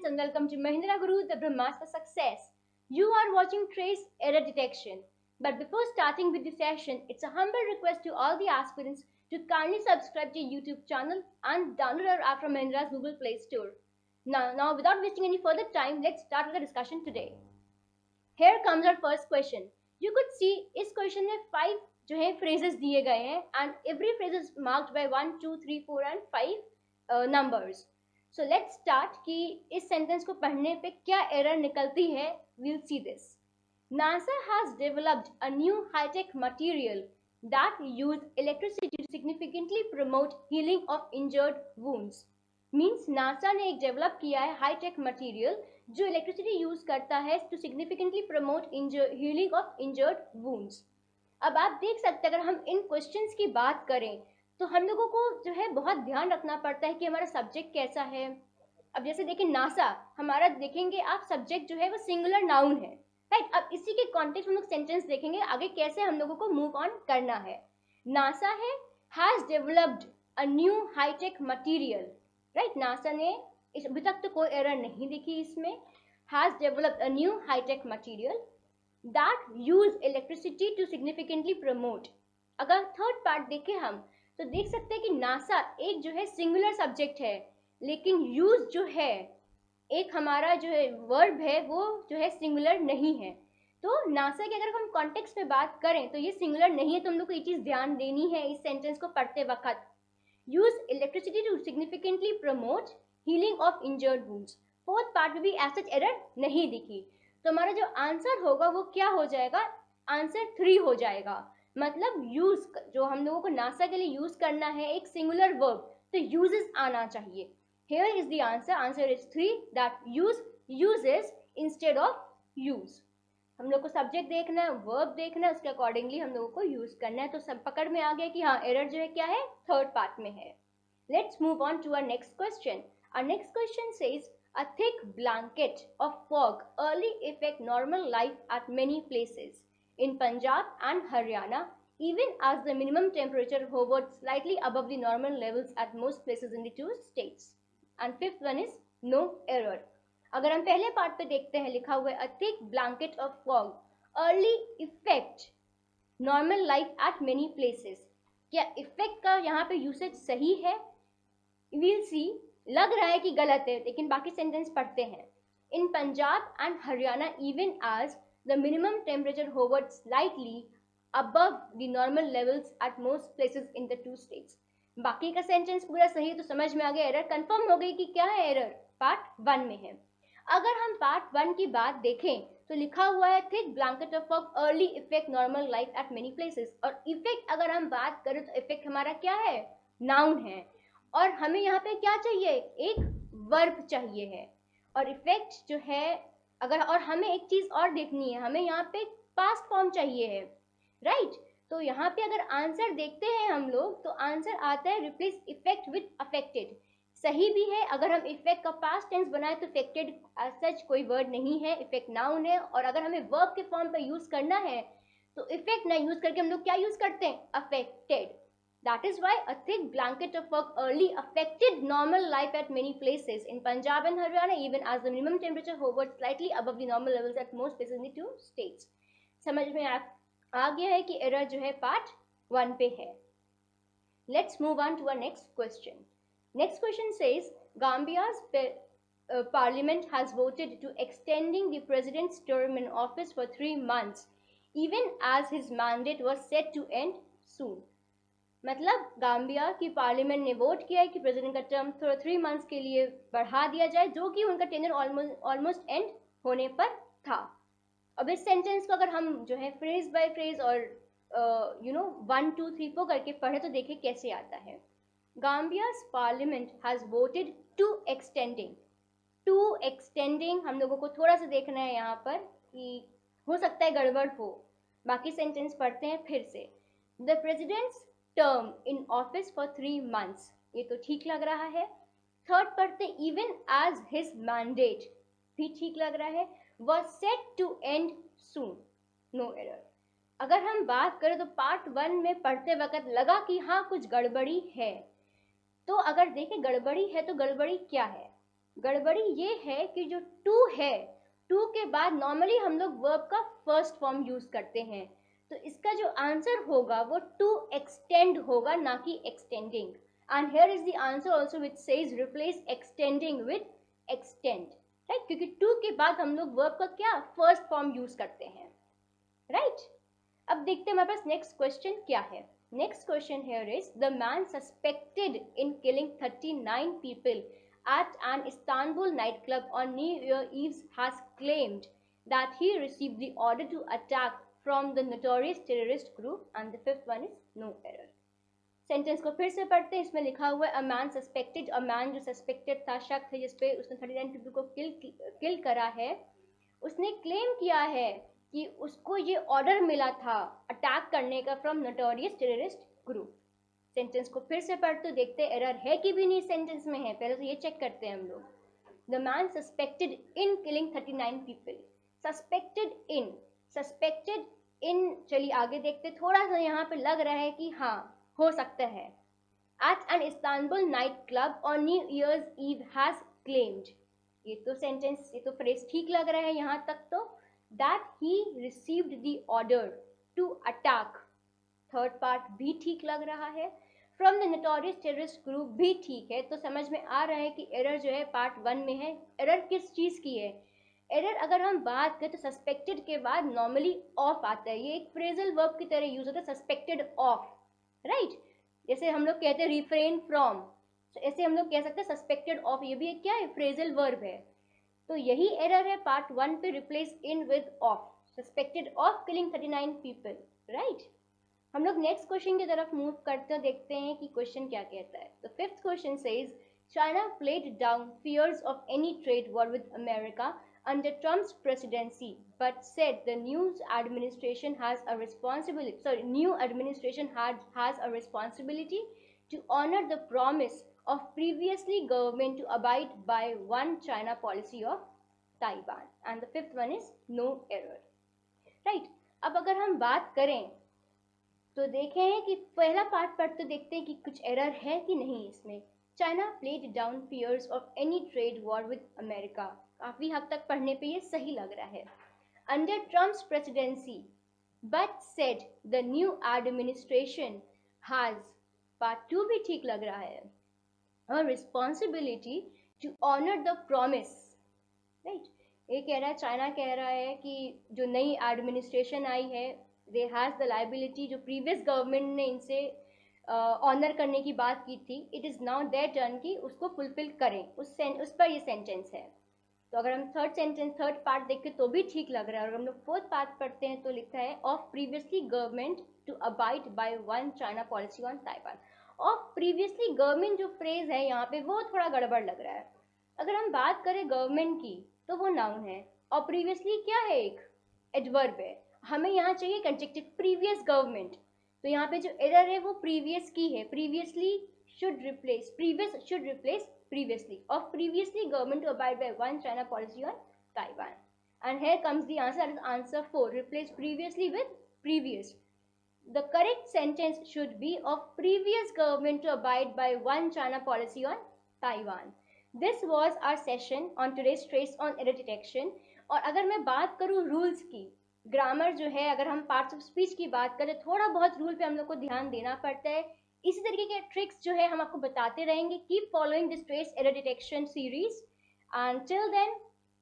and welcome to Mahindra Guru, the Brahmastra Success. You are watching Trace Error Detection. But before starting with the session, it's a humble request to all the aspirants to kindly subscribe to YouTube channel and download our app from Mahindra's Google Play Store. Now, without wasting any further time, let's start with the discussion today. Here comes our first question. You could see इस question में 5 जो है phrases दिए गए हैं and every phrase is marked by 1, 2, 3, 4 and 5 numbers. So let's start कि इस sentence को पढ़ने पे क्या एरर निकलती है. We'll see this. NASA has developed a new high-tech material that use electricity to significantly promote healing of injured wounds. Means NASA ने एक डेवलप किया है हाई-टेक मटेरियल जो इलेक्ट्रिसिटी यूज करता है to significantly promote healing of injured wounds. अब आप देख सकते हैं अगर हम इन क्वेश्चंस की बात करें तो हम लोगों को जो है बहुत ध्यान रखना पड़ता है कि हमारा सब्जेक्ट कैसा है. अब जैसे देखिए नासा, हमारा देखेंगे आप सब्जेक्ट जो है वो सिंगुलर नाउन है, राइट. अब इसी के कॉन्टेक्स्ट में हम लोग सेंटेंस देखेंगे आगे कैसे हम लोगों को मूव ऑन करना है. नासा है has developed a new high-tech material, right. NASA ने अभी तक तो कोई एरर नहीं दिखी इसमें. Has developed a new high-tech material that use electricity to significantly promote. अगर थर्ड पार्ट देखें हम तो देख सकते हैं कि नासा एक जो है सिंगुलर सब्जेक्ट है, लेकिन यूज जो है एक हमारा जो है वर्ब है वो जो है सिंगुलर नहीं है. तो नासा की अगर हम कॉन्टेक्स्ट में बात करें तो ये सिंगुलर नहीं है, तो हम लोग को ये चीज ध्यान देनी है इस सेंटेंस को पढ़ते वक्त. Use electricity to significantly promote healing of injured wounds. Fourth part में भी ऐसा एरर नहीं दिखी, तो हमारा जो आंसर होगा वो क्या हो जाएगा, आंसर 3 हो जाएगा. मतलब यूज जो हम लोगों को नासा के लिए यूज करना है एक सिंगुलर वर्ब, तो यूजेस आना चाहिए. Here is the answer. Answer is 3 that uses instead of use. हम लोग को सब्जेक्ट देखना है, वर्ब देखना है, उसके अकॉर्डिंगली हम लोगों को यूज करना है. तो सब पकड़ में आ गया कि हाँ एरर जो है क्या है, थर्ड पार्ट में है. Let's move on to our next question. Our next question says, a thick blanket of fog early affect normal life at many places in Punjab and Haryana, even as the minimum temperature hovered slightly above the normal levels at most places in the two states. And fifth one is no error. अगर हम पहले part पे देखते हैं लिखा हुआ है a thick blanket of fog early affect normal life at many places. क्या इफेक्ट का यहाँ पे यूसेज सही है? We'll see. लग रहा है कि गलत है, लेकिन बाकी सेंटेंस पढ़ते हैं. In Punjab and Haryana even as the minimum temperature hovered slightly above the normal levels at most places in the two states. बाकी का सेंटेंस पूरा सही तो समझ में आ गया. एरर कंफर्म हो गई कि क्या है, एरर पार्ट 1 में है. अगर हम पार्ट 1 की बात देखें तो लिखा हुआ है thick blanket of fog early effect normal life at many places. और इफेक्ट अगर हम बात करें तो इफेक्ट हमारा क्या है, नाउन है. और हमें यहाँ पे क्या चाहिए, एक वर्ब चाहिए है. और इफेक्ट जो है अगर, और हमें एक चीज और देखनी है, हमें यहाँ पे पास्ट फॉर्म चाहिए है, राइट. तो यहाँ पे अगर आंसर देखते हैं हम लोग तो आंसर आता है रिप्लेस इफेक्ट विद अफेक्टेड. सही भी है. अगर हम इफेक्ट का पास्ट टेंस बनाए तो इफेक्टेड एज सच कोई वर्ड नहीं है, इफेक्ट नाउन है. और अगर हमें वर्ब के फॉर्म पे यूज करना है तो इफेक्ट ना यूज करके हम लोग क्या यूज करते हैं, affected. That is why a thick blanket of fog early affected normal life at many places in Punjab and Haryana, even as the minimum temperature hovered slightly above the normal levels at most places in the two states. समझ में आ गया है कि error जो है part 1 पे है. Let's move on to our next question. Next question says, Gambia's parliament has voted to extending the president's term in office for 3 months, even as his mandate was set to end soon. मतलब Gambia की parliament ने vote किया है कि president का term थोड़ा 3 months के लिए बढ़ा दिया जाए, जो कि उनका टेन्योर ऑलमोस्ट एंड होने पर था. अब इस सेंटेंस को अगर हम जो है फ्रेज बाय फ्रेज और 1 2 3 4 करके पढ़े तो देखिए कैसे आता है. Gambia's parliament has voted to extending हम लोगों को थोड़ा सा देखना है यहाँ पर कि हो सकता है गड़बड़ हो. बाकी सेंटेंस पढ़ते हैं फिर से. The president's term in office for 3 months, ये तो ठीक लग रहा है. थर्ड पढ़ते इवन एज हिज मैंडेट, भी ठीक लग रहा है. Was set to end soon, no error. अगर हम बात करें तो पार्ट 1 में पढ़ते वक्त लगा कि हाँ कुछ गड़बड़ी है. तो अगर देखें गड़बड़ी है तो गड़बड़ी क्या है, गड़बड़ी ये है कि जो टू है, टू के बाद नॉर्मली हम लोग वर्ब का फर्स्ट फॉर्म यूज करते हैं, तो इसका जो आंसर होगा वो टू एक्सटेंड होगा, ना कि extending. And here is the answer also which says replace extending with extend, right, क्योंकि टू के बाद हम लोग वर्ब का क्या फर्स्ट फॉर्म यूज करते हैं, राइट. अब देखते हैं हमारे पास नेक्स्ट क्वेश्चन क्या है. Next question here is the man suspected in killing 39 people at an Istanbul nightclub on New Year Eve has claimed that he received the order to attack from the notorious terrorist group. And the fifth one is no error. Sentence को फिर से पढ़ते हैं. इसमें लिखा हुआ है a man suspected, a man जो सस्पेक्टेड था, शक थे, जिसपे उसने 39 पीपल को किल करा है, उसने क्लेम किया है कि उसको ये ऑर्डर मिला था अटैक करने का from notorious terrorist group. Sentence को फिर से पढ़ तो देखते हैं एरर है कि भी नहीं सेंटेंस में है. पहले तो ये चेक करते हैं हम लोग. The man suspected in killing 39 people. Suspected in चलिए आगे देखते. थोड़ा सा यहाँ पे लग रहा है कि हाँ हो सकता है. At an Istanbul night club on new year's eve has claimed. ये तो सेंटेंस, ये तो फ्रेज ठीक लग रहा है यहाँ तक तो. That he received the order to attack, third part भी ठीक लग रहा है. From the notorious terrorist group भी ठीक है. तो समझ में आ रहा है कि एरर जो है पार्ट 1 में है. एरर किस चीज़ की है? एरर अगर हम बात करें तो सस्पेक्टेड के बाद नॉर्मली ऑफ आता है. ये एक फ्रेजल वर्ब की तरह यूज होता है, सस्पेक्टेड ऑफ, राइट. जैसे हम लोग कहते हैं रिफ्रेन फ्रॉम, तो ऐसे हम लोग कह सकते हैं सस्पेक्टेड ऑफ. ये भी एक क्या है? फ्रेजल वर्ब है. तो यही एरर है पार्ट 1 पे, replace in with of. Suspected of killing 39 people, right. हम लोग नेक्स्ट क्वेश्चन की तरफ मूव करते हैं, देखते हैं कि क्वेश्चन क्या कहता है. The fifth question says China played down fears of any trade war with America under Trump's presidency, but said the new administration has a responsibility to honor the promise of previously government to abide by one China policy of Taiwan. And the fifth one is no error, right. अब अगर हम बात करें तो देखें कि पहला part पढ़ते देखते हैं कि कुछ एरर है कि नहीं इसमें. China played down fears of any trade war with America. काफी हद तक पढ़ने पे ये सही लग रहा है. Under Trump's presidency but said the new administration has, part 2 भी ठीक लग रहा है, a responsibility to honour the promise, right. ये कह रहा है, चाइना कह रहा है कि जो नई एडमिनिस्ट्रेशन आई है, दे हैज़ द लाइबिलिटी, जो प्रीवियस गवर्नमेंट ने इनसे ऑनर करने की बात की थी, it is now there turn कि उसको फुलफिल करें. उस पर ये सेंटेंस है. तो अगर हम थर्ड पार्ट देखें तो भी ठीक लग रहा है. और हम लोग फोर्थ पार्ट पढ़ते हैं तो लिखा है of previously government to abide by one China policy on Taiwan. Of previously government जो फ्रेज है यहाँ पे वो थोड़ा गड़बड़ लग रहा है. अगर हम बात करें गवर्नमेंट की तो वो नाउन है, और प्रीवियसली क्या है? एक एडवर्ब है. हमें यहाँ चाहिए कंजक्टिव प्रीवियस गवर्नमेंट. तो यहाँ पे जो एरर है वो प्रीवियस की है. Previously should replace, previous should replace previously, of previously government to abide by one China policy on Taiwan. And here comes the answer, that is answer 4, replace previously with previous. The correct sentence should be of previous government to abide by one China policy on Taiwan. This was our session on today's trace on error detection. और अगर मैं बात करूँ rules की, grammar जो है, अगर हम पार्ट्स ऑफ स्पीच की बात करें, थोड़ा बहुत रूल पे हम लोग को ध्यान देना पड़ता है. इसी तरीके के ट्रिक्स जो है हम आपको बताते रहेंगे. Keep following this trace error detection series. Until then,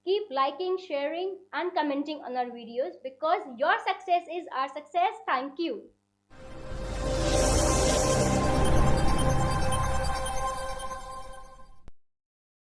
keep liking, sharing and commenting on our videos because your success is our success. Thank you.